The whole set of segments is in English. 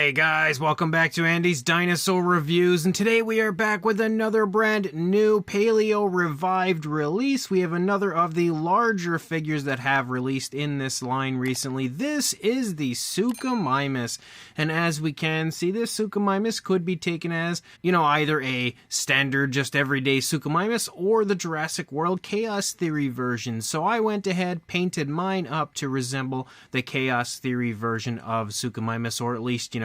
Hey guys, welcome back to Andy's Dinosaur Reviews, and today we are back with another brand new Paleo Revived release. We have another of the larger figures that have released in this line recently. This is the Suchomimus, and as we can see, this Suchomimus could be taken as, either a standard, just everyday Suchomimus, or the Jurassic World Chaos Theory version. So I went ahead, painted mine up to resemble the Chaos Theory version of Suchomimus, or at least,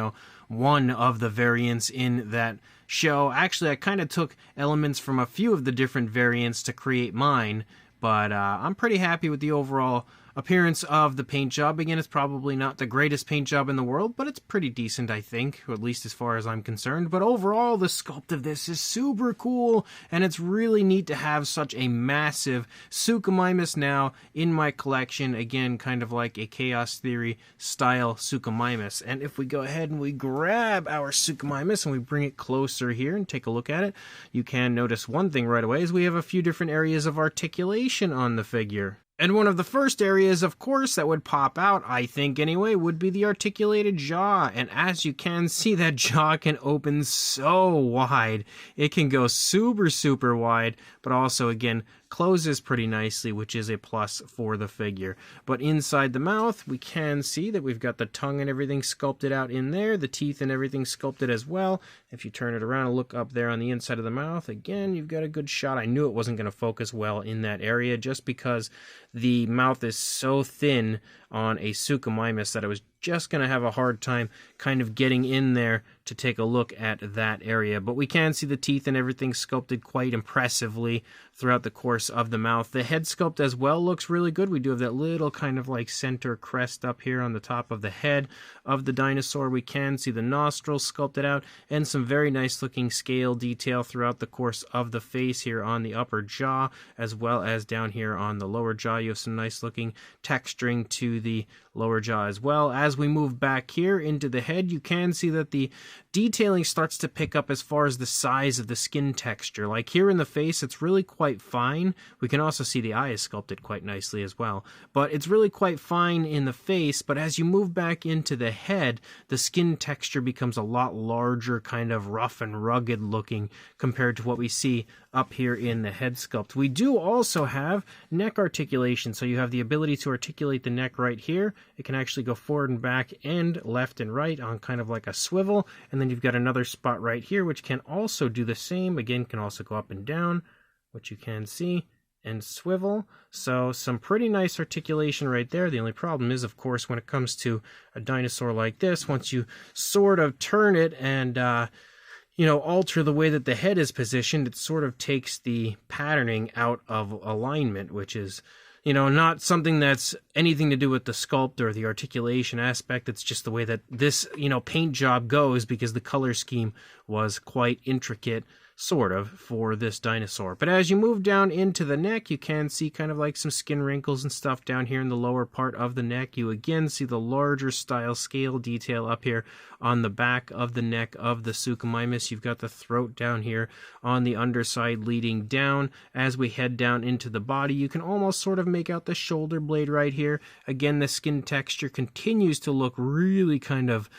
one of the variants in that show. Actually, I kind of took elements from a few of the different variants to create mine, but I'm pretty happy with the overall appearance of the paint job. Again, it's probably not the greatest paint job in the world, but it's pretty decent, I think, or at least as far as I'm concerned. But overall, the sculpt of this is super cool, and it's really neat to have such a massive Suchomimus now in my collection. Again, kind of like a Chaos Theory style Suchomimus. And if we go ahead and we grab our Suchomimus and we bring it closer here and take a look at it, you can notice one thing right away is we have a few different areas of articulation on the figure. And one of the first areas, of course, that would pop out, I think anyway, would be the articulated jaw. And as you can see, that jaw can open so wide. It can go super, super wide, but also, again, closes pretty nicely, which is a plus for the figure. But inside the mouth, we can see that we've got the tongue and everything sculpted out in there, the teeth and everything sculpted as well. If you turn it around and look up there on the inside of the mouth, again, you've got a good shot. I knew it wasn't going to focus well in that area just because the mouth is so thin on a Suchomimus that I was just going to have a hard time kind of getting in there to take a look at that area. But we can see the teeth and everything sculpted quite impressively throughout the course of the mouth. The head sculpt as well looks really good. We do have that little kind of like center crest up here on the top of the head of the dinosaur. We can see the nostrils sculpted out and some very nice looking scale detail throughout the course of the face here on the upper jaw, as well as down here on the lower jaw. You have some nice looking texturing to the lower jaw as well. As we move back here into the head, you can see that the detailing starts to pick up as far as the size of the skin texture. Like here in the face, it's really quite fine. We can also see the eye is sculpted quite nicely as well. But it's really quite fine in the face, but as you move back into the head, the skin texture becomes a lot larger, kind of rough and rugged looking compared to what we see up here in the head sculpt. We do also have neck articulation, so you have the ability to articulate the neck right here. It can actually go forward and back and left and right on kind of like a swivel, and then you've got another spot right here which can also do the same. Again, can also go up and down, which you can see, and swivel. So some pretty nice articulation right there. The only problem is, of course, when it comes to a dinosaur like this, once you sort of turn it and alter the way that the head is positioned, it sort of takes the patterning out of alignment, which is, not something that's anything to do with the sculpt or the articulation aspect. It's just the way that this, paint job goes, because the color scheme was quite intricate, sort of, for this dinosaur. But as you move down into the neck, you can see kind of like some skin wrinkles and stuff down here in the lower part of the neck. You again see the larger style scale detail up here on the back of the neck of the Suchomimus. You've got the throat down here on the underside leading down. As we head down into the body, you can almost sort of make out the shoulder blade right here. Again, the skin texture continues to look really kind of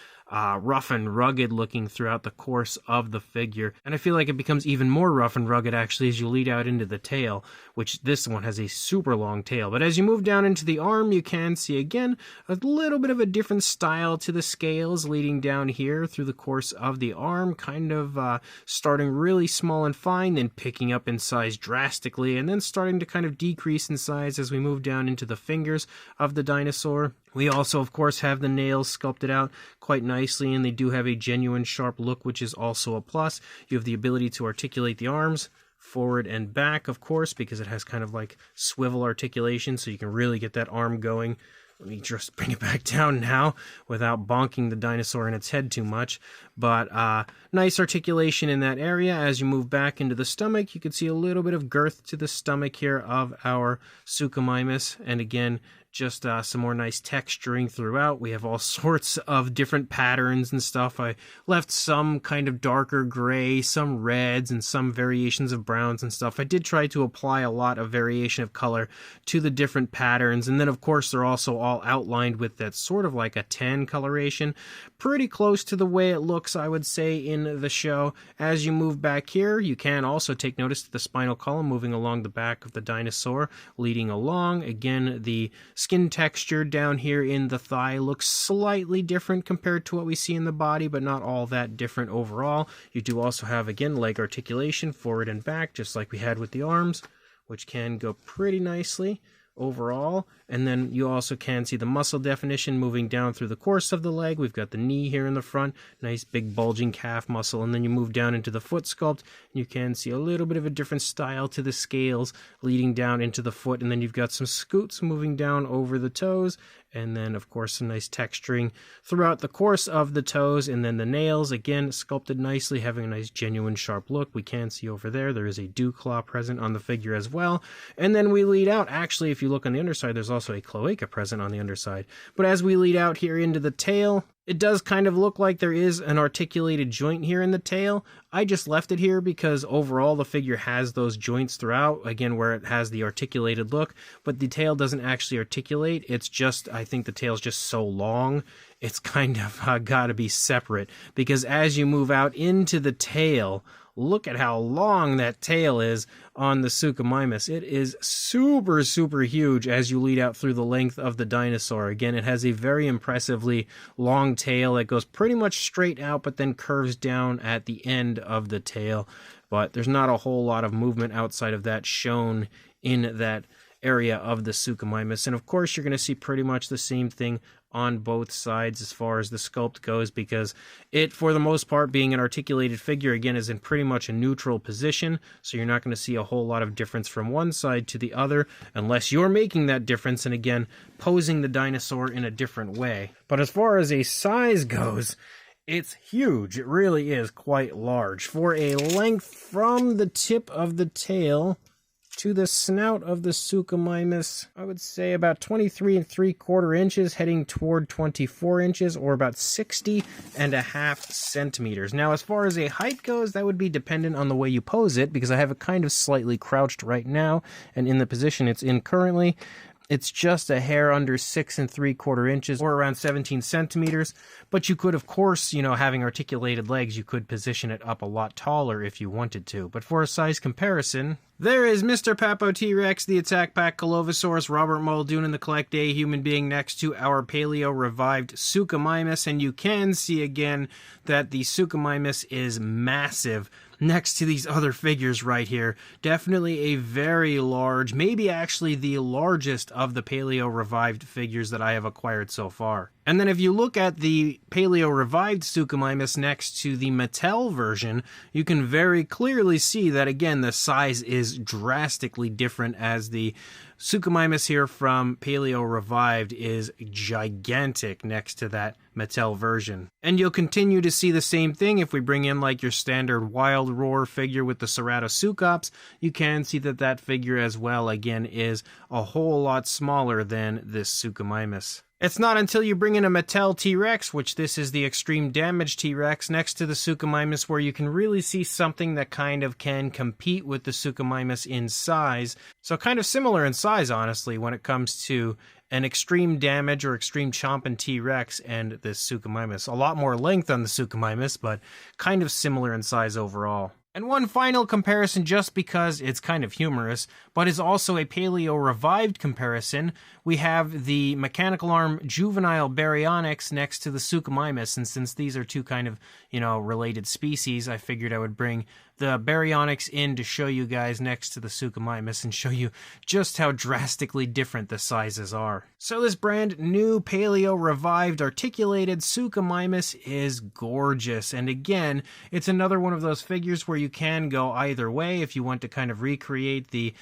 rough and rugged looking throughout the course of the figure, and I feel like it becomes even more rough and rugged actually as you lead out into the tail, which this one has a super long tail. But as you move down into the arm, you can see again a little bit of a different style to the scales leading down here through the course of the arm, kind of starting really small and fine, then picking up in size drastically, and then starting to kind of decrease in size as we move down into the fingers of the dinosaur. We also, of course, have the nails sculpted out quite nicely, and they do have a genuine sharp look, which is also a plus. You have the ability to articulate the arms forward and back, of course, because it has kind of like swivel articulation, so you can really get that arm going. Let me just bring it back down now without bonking the dinosaur in its head too much. But nice articulation in that area. As you move back into the stomach, you can see a little bit of girth to the stomach here of our Suchomimus. And again, just some more nice texturing throughout. We have all sorts of different patterns and stuff. I left some kind of darker gray, some reds, and some variations of browns and stuff. I did try to apply a lot of variation of color to the different patterns, and then of course they're also all outlined with that sort of like a tan coloration. Pretty close to the way it looks, I would say, in the show. As you move back here, you can also take notice of the spinal column moving along the back of the dinosaur, leading along. Again, the skin texture down here in the thigh looks slightly different compared to what we see in the body, but not all that different overall. You do also have, again, leg articulation forward and back, just like we had with the arms, which can go pretty nicely overall. And then you also can see the muscle definition moving down through the course of the leg. We've got the knee here in the front, nice big bulging calf muscle, and then you move down into the foot sculpt. You can see a little bit of a different style to the scales leading down into the foot, and then you've got some scoots moving down over the toes, and then of course some nice texturing throughout the course of the toes, and then the nails, again, sculpted nicely, having a nice genuine sharp look. We can see over there is a dew claw present on the figure as well. And then we lead out, actually, if you look on the underside, there's also a cloaca present on the underside. But as we lead out here into the tail, it does kind of look like there is an articulated joint here in the tail. I just left it here because overall the figure has those joints throughout, again, where it has the articulated look, but the tail doesn't actually articulate. It's just, I think the tail's just so long, it's kind of got to be separate, because as you move out into the tail, look at how long that tail is on the Suchomimus. It is super, super huge as you lead out through the length of the dinosaur. Again, it has a very impressively long tail that goes pretty much straight out, but then curves down at the end of the tail. But there's not a whole lot of movement outside of that shown in that area of the Suchomimus. And of course, you're going to see pretty much the same thing on both sides as far as the sculpt goes, because it, for the most part, being an articulated figure, again, is in pretty much a neutral position, so you're not going to see a whole lot of difference from one side to the other, unless you're making that difference and, again, posing the dinosaur in a different way. But as far as a size goes, it's huge. It really is quite large. For a length from the tip of the tail to the snout of the Suchomimus, I would say about 23 3/4 inches, heading toward 24 inches, or about 60.5 centimeters. Now, as far as a height goes, that would be dependent on the way you pose it, because I have it kind of slightly crouched right now, and in the position it's in currently, it's just a hair under 6 3/4 inches, or around 17 centimeters. But you could, of course, having articulated legs, you could position it up a lot taller if you wanted to. But for a size comparison, there is Mr. Papo T-Rex, the Attack Pack Colovosaurus, Robert Muldoon, and the Collect A Human Being next to our Paleo Revived Suchomimus. And you can see again that the Suchomimus is massive next to these other figures right here. Definitely a very large, maybe actually the largest of the Paleo Revived figures that I have acquired so far. And then if you look at the Paleo Revived Suchomimus next to the Mattel version, you can very clearly see that, again, the size is drastically different, as the Suchomimus here from Paleo Revived is gigantic next to that Mattel version. And you'll continue to see the same thing if we bring in like your standard Wild Roar figure with the Ceratoseucops. You can see that that figure as well, again, is a whole lot smaller than this Suchomimus. It's not until you bring in a Mattel T-Rex, which this is the Extreme Damage T-Rex, next to the Suchomimus, where you can really see something that kind of can compete with the Suchomimus in size. So kind of similar in size, honestly, when it comes to an Extreme Damage or Extreme Chompin' T-Rex and this Suchomimus. A lot more length on the Suchomimus, but kind of similar in size overall. And one final comparison, just because it's kind of humorous, but is also a Paleo Revived comparison. We have the Mechanical Arm Juvenile Baryonyx next to the Suchomimus, and since these are two kind of, related species, I figured I would bring the Baryonyx in to show you guys next to the Suchomimus and show you just how drastically different the sizes are. So this brand new Paleo Revived articulated Suchomimus is gorgeous, and again, it's another one of those figures where you can go either way if you want to kind of recreate the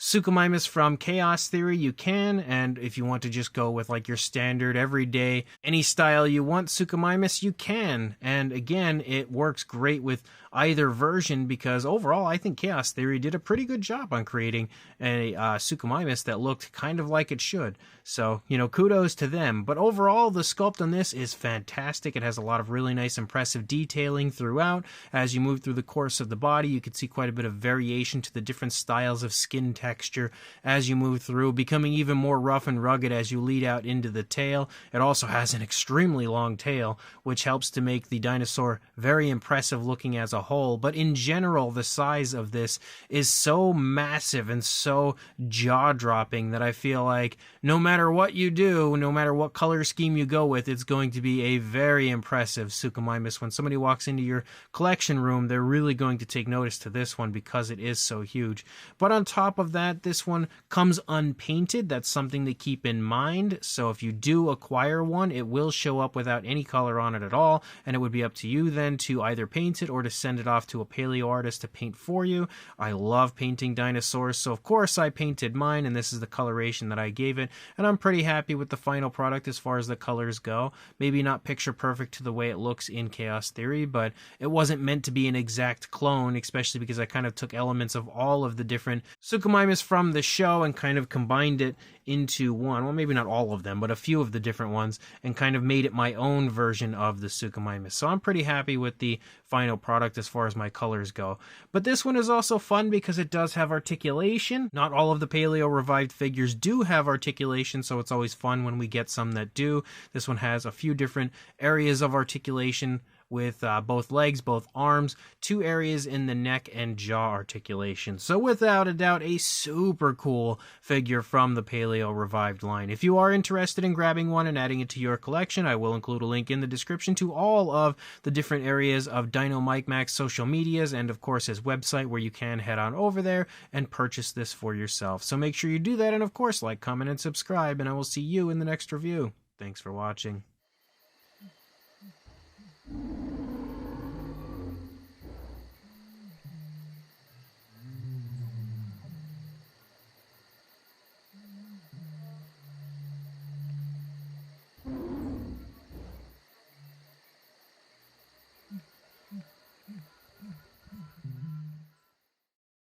Suchomimus from Chaos Theory, you can, and if you want to just go with like your standard everyday, any style you want Suchomimus, you can. And again, it works great with either version because overall I think Chaos Theory did a pretty good job on creating a Suchomimus that looked kind of like it should. So, you know, kudos to them. But overall, the sculpt on this is fantastic. It has a lot of really nice, impressive detailing throughout. As you move through the course of the body, you can see quite a bit of variation to the different styles of skin texture as you move through, becoming even more rough and rugged as you lead out into the tail. It also has an extremely long tail, which helps to make the dinosaur very impressive looking as a whole. But in general, the size of this is so massive and so jaw-dropping that I feel like no matter what you do, no matter what color scheme you go with, it's going to be a very impressive Suchomimus. When somebody walks into your collection room, they're really going to take notice to this one because it is so huge. But on top of that, this one comes unpainted. That's something to keep in mind. So if you do acquire one, it will show up without any color on it at all, and it would be up to you then to either paint it or to send it off to a paleo artist to paint for you. I love painting dinosaurs, so of course I painted mine, and this is the coloration that I gave it, and I'm pretty happy with the final product as far as the colors go. Maybe not picture perfect to the way it looks in Chaos Theory, but it wasn't meant to be an exact clone, especially because I kind of took elements of all of the different Suchomimus from the show and kind of combined it into one. Well, maybe not all of them, but a few of the different ones, and kind of made it my own version of the Suchomimus. So I'm pretty happy with the final product as far as my colors go. But this one is also fun because it does have articulation. Not all of the Paleo Revived figures do have articulation, so it's always fun when we get some that do. This one has a few different areas of articulation with both legs, both arms, 2 areas in the neck and jaw articulation. So without a doubt, a super cool figure from the Paleo Revived line. If you are interested in grabbing one and adding it to your collection, I will include a link in the description to all of the different areas of Dino Mike Mac's social medias and of course his website, where you can head on over there and purchase this for yourself. So make sure you do that, and of course like, comment, and subscribe, and I will see you in the next review. Thanks for watching.